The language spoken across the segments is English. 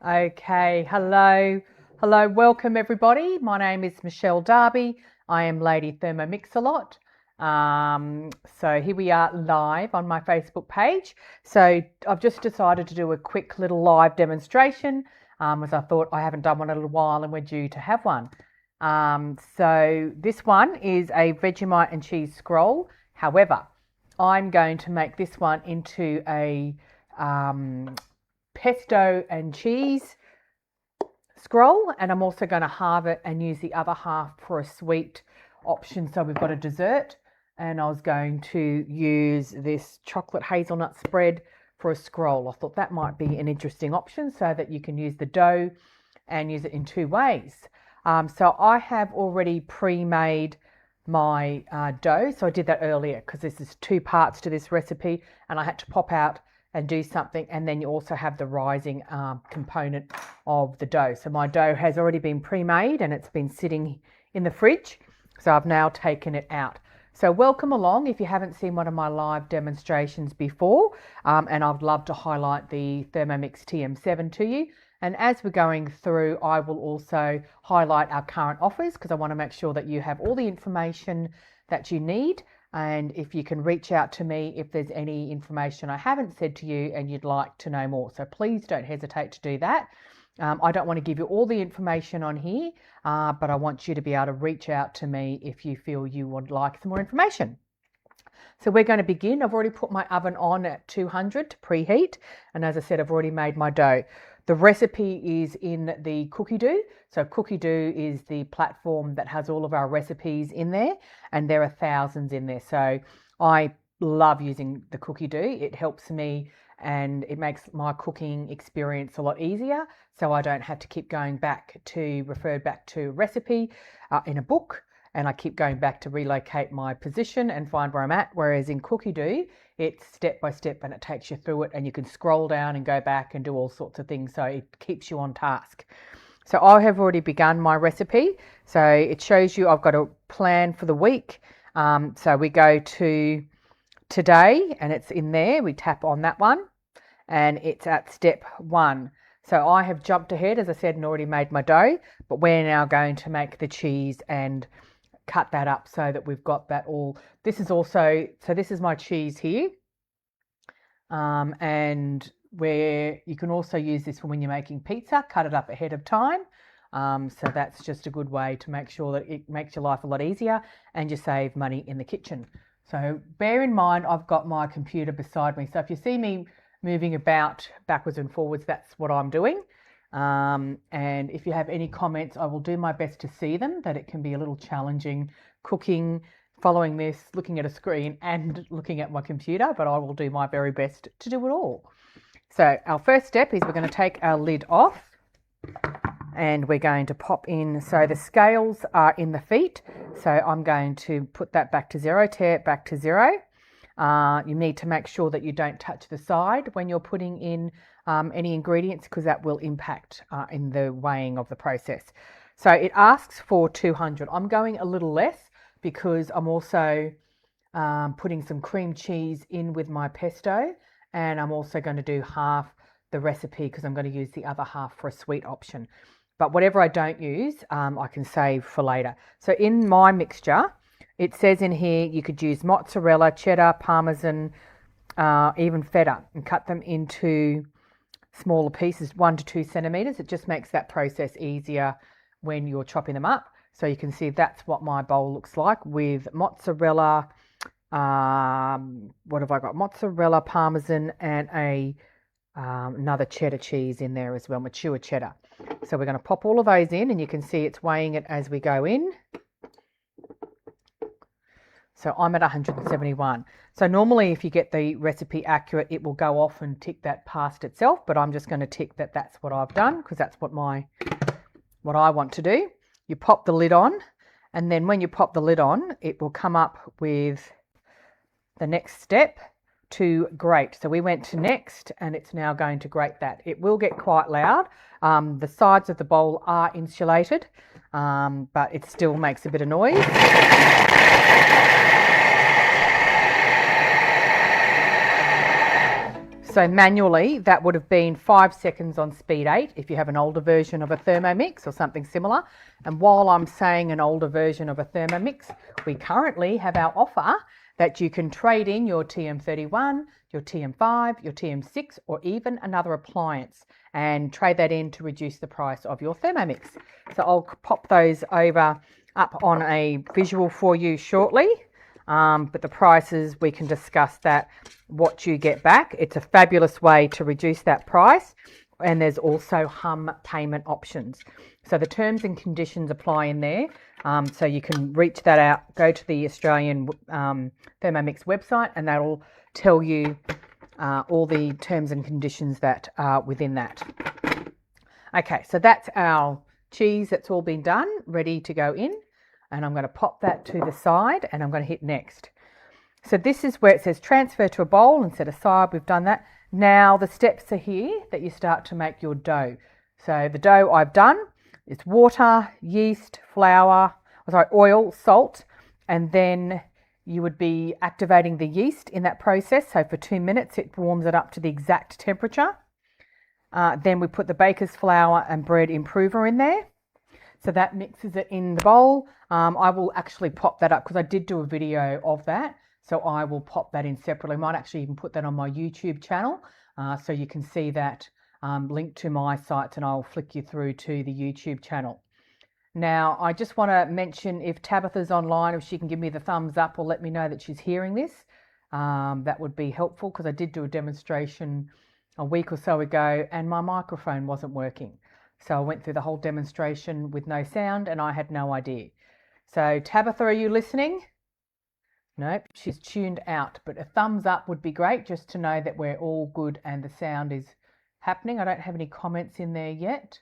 Okay, hello, welcome everybody. My name is Michelle Darby. I am Lady Thermomixalot. So here we are live on my Facebook page. So I've just decided to do a quick little live demonstration as I thought I haven't done one in a little while and we're due to have one. So this one is a Vegemite and cheese scroll. However, I'm going to make this one into a pesto and cheese scroll, and I'm also going to halve it and use the other half for a sweet option. So we've got a dessert, and I was going to use this chocolate hazelnut spread for a scroll. I thought that might be an interesting option so that you can use the dough and use it in two ways. So I have already pre-made my dough, so I did that earlier because this is two parts to this recipe and I had to pop out and do something, and then you also have the rising component of the dough. So my dough has already been pre-made and it's been sitting in the fridge, so I've now taken it out. So welcome along if you haven't seen one of my live demonstrations before, and I'd love to highlight the Thermomix TM7 to you. And as we're going through, I will also highlight our current offers because I want to make sure that you have all the information that you need. And if you can reach out to me if there's any information I haven't said to you and you'd like to know more. So please don't hesitate to do that. I don't want to give you all the information on here, but I want you to be able to reach out to me if you feel you would like some more information. So we're going to begin. I've already put my oven on at 200 to preheat. And as I said, I've already made my dough. The recipe is in the Cookie Doo. So Cookie Doo is the platform that has all of our recipes in there, and there are thousands in there. So I love using the Cookie Doo. It helps me and it makes my cooking experience a lot easier. So I don't have to keep going back to refer back to recipe in a book, and I keep going back to relocate my position and find where I'm at. Whereas in Cookie Doo, it's step by step and it takes you through it, and you can scroll down and go back and do all sorts of things. So it keeps you on task. So I have already begun my recipe. So it shows you I've got a plan for the week. So we go to today and it's in there. We tap on that one and it's at step 1. So I have jumped ahead, as I said, and already made my dough, but we're now going to make the cheese and cut that up so that we've got that all. This is also, so this is my cheese here, and where you can also use this for when you're making pizza, cut it up ahead of time. So that's just a good way to make sure that it makes your life a lot easier and you save money in the kitchen. So bear in mind, I've got my computer beside me. So if you see me moving about backwards and forwards, that's what I'm doing. And if you have any comments, I will do my best to see them, that it can be a little challenging cooking, following this, looking at a screen and looking at my computer, but I will do my very best to do it all. So our first step is we're going to take our lid off and we're going to pop in. So the scales are in the feet. So I'm going to put that back to 0, tear it back to 0. You need to make sure that you don't touch the side when you're putting in any ingredients, because that will impact in the weighing of the process. So it asks for 200. I'm going a little less because I'm also putting some cream cheese in with my pesto, and I'm also going to do half the recipe because I'm going to use the other half for a sweet option. But whatever I don't use, I can save for later. So in my mixture, it says in here you could use mozzarella, cheddar, parmesan, even feta, and cut them into smaller pieces, 1 to 2 centimeters. It just makes that process easier when you're chopping them up. So you can see that's what my bowl looks like with mozzarella. What have I got? Mozzarella, parmesan, and another cheddar cheese in there as well, mature cheddar. So we're going to pop all of those in, and you can see it's weighing it as we go in. So I'm at 171. So normally if you get the recipe accurate, it will go off and tick that past itself, but I'm just going to tick that that's what I've done because that's what I want to do. You pop the lid on, and then when you pop the lid on, it will come up with the next step to grate. So we went to next, and it's now going to grate that. It will get quite loud. The sides of the bowl are insulated, but it still makes a bit of noise. So manually, that would have been 5 seconds on speed 8 if you have an older version of a Thermomix or something similar. And while I'm saying an older version of a Thermomix, we currently have our offer that you can trade in your TM31, your TM5, your TM6, or even another appliance and trade that in to reduce the price of your Thermomix. So I'll pop those over up on a visual for you shortly. But the prices, we can discuss that, what you get back. It's a fabulous way to reduce that price. And there's also hum payment options. So the terms and conditions apply in there. So you can reach that out, go to the Australian Thermomix website, and that'll tell you all the terms and conditions that are within that. Okay, so that's our cheese that's all been done, ready to go in. And I'm going to pop that to the side and I'm going to hit next. So this is where it says transfer to a bowl and set aside. We've done that. Now the steps are here that you start to make your dough. So the dough I've done is water, yeast, flour, oil, salt, and then you would be activating the yeast in that process. So for 2 minutes, it warms it up to the exact temperature. Then we put the baker's flour and bread improver in there. So that mixes it in the bowl. I will actually pop that up because I did do a video of that. So I will pop that in separately. I might actually even put that on my YouTube channel. So you can see that link to my sites, and I'll flick you through to the YouTube channel. Now, I just want to mention, if Tabitha's online, if she can give me the thumbs up or let me know that she's hearing this, that would be helpful, because I did do a demonstration a week or so ago and my microphone wasn't working. So I went through the whole demonstration with no sound and I had no idea. So Tabitha, are you listening? Nope, she's tuned out, but a thumbs up would be great, just to know that we're all good and the sound is happening. I don't have any comments in there yet.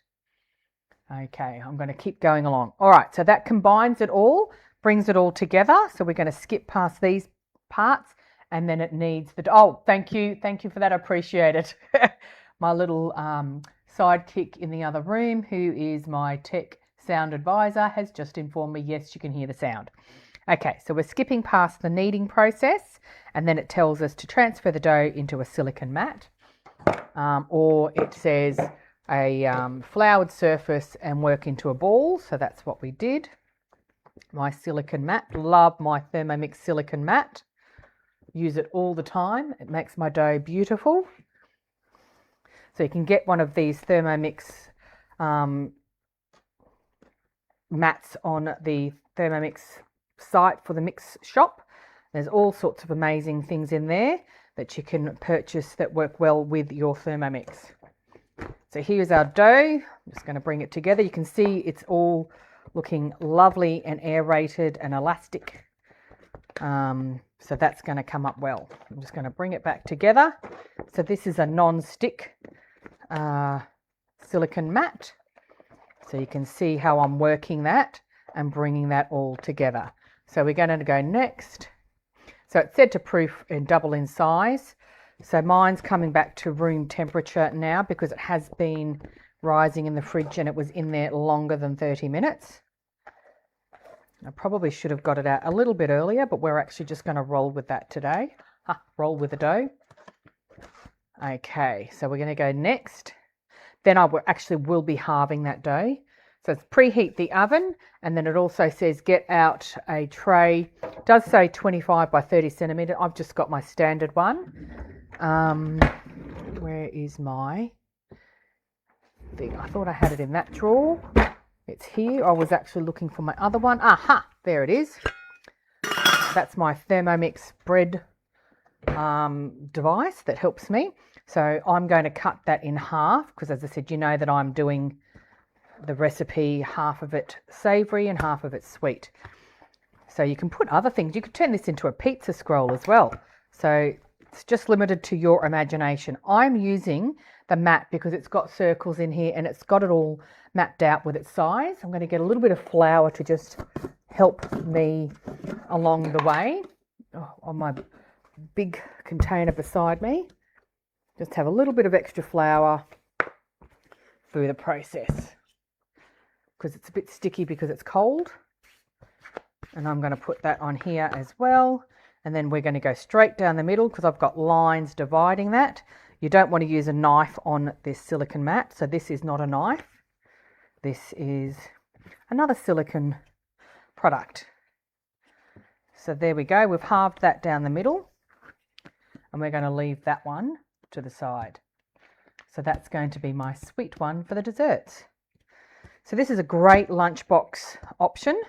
Okay, I'm going to keep going along. All right, so that combines it all, brings it all together. So we're going to skip past these parts, and then it needs the... Oh, thank you for that. I appreciate it. My little sidekick in the other room, who is my tech sound advisor, has just informed me, yes, you can hear the sound. Okay, so we're skipping past the kneading process, and then it tells us to transfer the dough into a silicone mat, or it says a floured surface and work into a ball. So that's what we did. My silicone mat, love my Thermomix silicone mat. Use it all the time. It makes my dough beautiful. So you can get one of these Thermomix mats on the Thermomix site for the mix shop. There's all sorts of amazing things in there that you can purchase that work well with your Thermomix. So here's our dough. I'm just going to bring it together. You can see it's all looking lovely and aerated and elastic. So that's going to come up well. I'm just going to bring it back together. So this is a non-stick silicone mat. So you can see how I'm working that and bringing that all together. So we're going to go next. So it's said to proof and double in size. So mine's coming back to room temperature now, because it has been rising in the fridge and it was in there longer than 30 minutes. I probably should have got it out a little bit earlier, but we're actually just going to roll with that today. Roll with the dough. Okay, so we're going to go next. Then I actually will be halving that dough. So it's preheat the oven, and then it also says get out a tray. It does say 25 by 30 centimetre. I've just got my standard one. Where is my thing? I thought I had it in that drawer. It's here. I was actually looking for my other one. Aha, there it is. That's my Thermomix bread device that helps me. So I'm going to cut that in half, because as I said, you know that I'm doing the recipe, half of it savoury and half of it sweet. So you can put other things. You could turn this into a pizza scroll as well. So it's just limited to your imagination. I'm using the mat because it's got circles in here and it's got it all mapped out with its size. I'm going to get a little bit of flour to just help me along the way. On my big container beside me, just have a little bit of extra flour through the process, because it's a bit sticky because it's cold. And I'm going to put that on here as well. And then we're going to go straight down the middle, because I've got lines dividing that. You don't want to use a knife on this silicone mat. So this is not a knife. This is another silicone product. So there we go. We've halved that down the middle, and we're going to leave that one to the side. So that's going to be my sweet one for the desserts. So this is a great lunchbox option.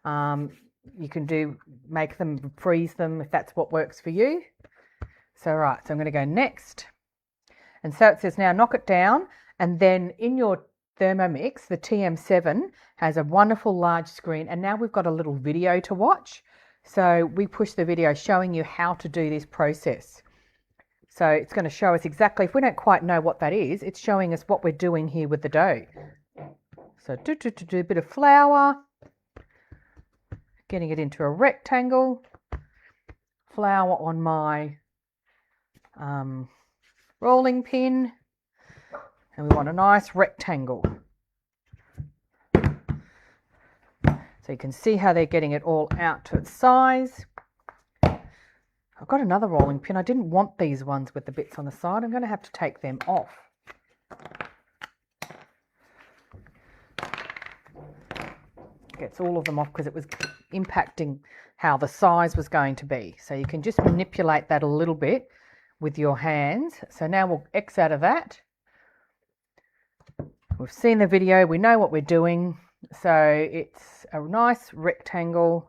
You can make them, freeze them if that's what works for you. So right, so I'm going to go next. And so it says now knock it down, and then in your Thermomix, the TM7 has a wonderful large screen, and now we've got a little video to watch. So we push the video showing you how to do this process. So it's going to show us exactly, if we don't quite know what that is, it's showing us what we're doing here with the dough. So do a bit of flour, getting it into a rectangle, flour on my rolling pin, and we want a nice rectangle. So you can see how they're getting it all out to its size. I've got another rolling pin. I didn't want these ones with the bits on the side. I'm going to have to take them off. Gets all of them off because it was impacting how the size was going to be. So you can just manipulate that a little bit with your hands. So now we'll X out of that. We've seen the video, we know what we're doing. So it's a nice rectangle.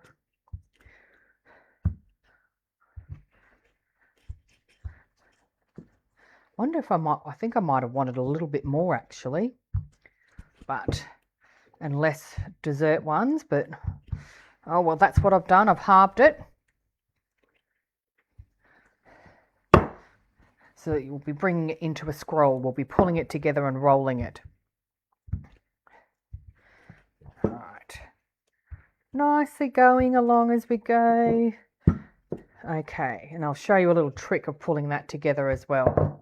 Wonder if I think I might have wanted a little bit more actually, and less dessert ones, but oh well, that's what I've done. I've halved it. So you'll be bringing it into a scroll. We'll be pulling it together and rolling it. All right. Nicely going along as we go. Okay, and I'll show you a little trick of pulling that together as well.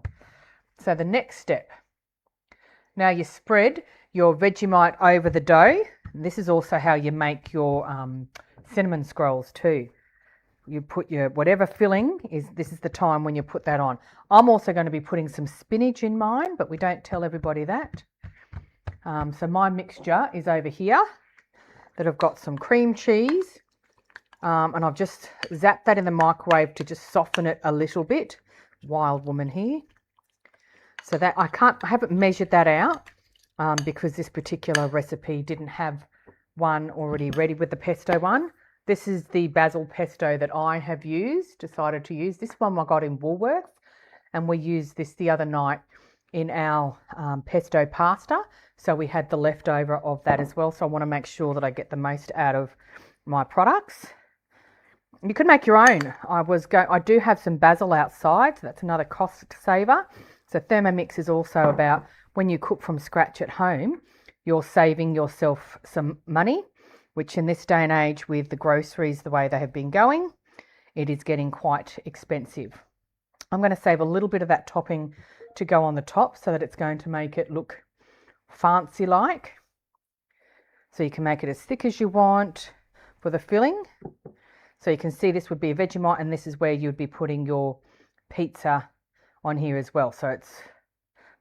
So the next step. Now you spread your Vegemite over the dough. This is also how you make your cinnamon scrolls too. You put your whatever filling is, this is the time when you put that on. I'm also going to be putting some spinach in mine, but we don't tell everybody that. So my mixture is over here, that I've got some cream cheese, and I've just zapped that in the microwave to just soften it a little bit. Wild woman here. So that I haven't measured that out because this particular recipe didn't have one already ready with the pesto one. This is the basil pesto that I have decided to use. This one I got in Woolworths, and we used this the other night in our pesto pasta. So we had the leftover of that as well. So I want to make sure that I get the most out of my products. You could make your own. I do have some basil outside, so that's another cost saver. So Thermomix is also about when you cook from scratch at home, you're saving yourself some money, which in this day and age with the groceries the way they have been going, it is getting quite expensive. I'm going to save a little bit of that topping to go on the top so that it's going to make it look fancy like. So you can make it as thick as you want for the filling. So you can see this would be a Vegemite, and this is where you'd be putting your pizza on here as well. So it's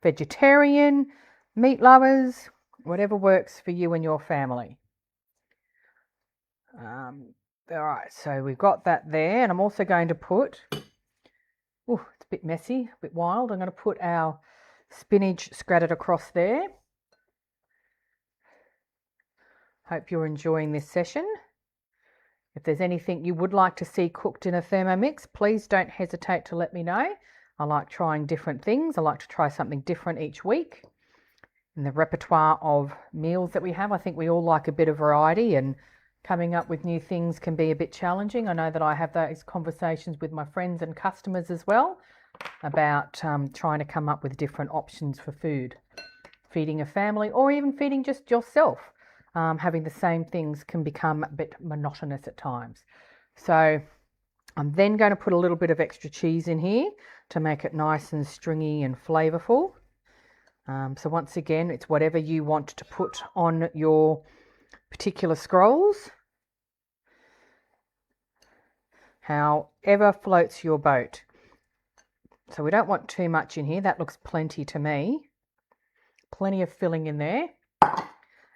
vegetarian, meat lovers, whatever works for you and your family. All right, so we've got that there, and I'm also going to put, it's a bit messy, a bit wild. I'm going to put our spinach scattered across there. Hope you're enjoying this session. If there's anything you would like to see cooked in a Thermomix, please don't hesitate to let me know. I like trying different things. I like to try something different each week. In the repertoire of meals that we have, I think we all like a bit of variety, and coming up with new things can be a bit challenging. I know that I have those conversations with my friends and customers as well about trying to come up with different options for food. Feeding a family, or even feeding just yourself. Having the same things can become a bit monotonous at times. So I'm then going to put a little bit of extra cheese in here to make it nice and stringy and flavourful. So once again, it's whatever you want to put on your particular scrolls. However floats your boat. So we don't want too much in here. That looks plenty to me. Plenty of filling in there.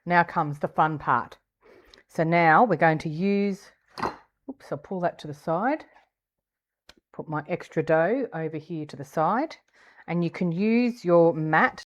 Now comes the fun part. So now we're going to use, oops, I'll pull that to the side. Put my extra dough over here to the side. And you can use your mat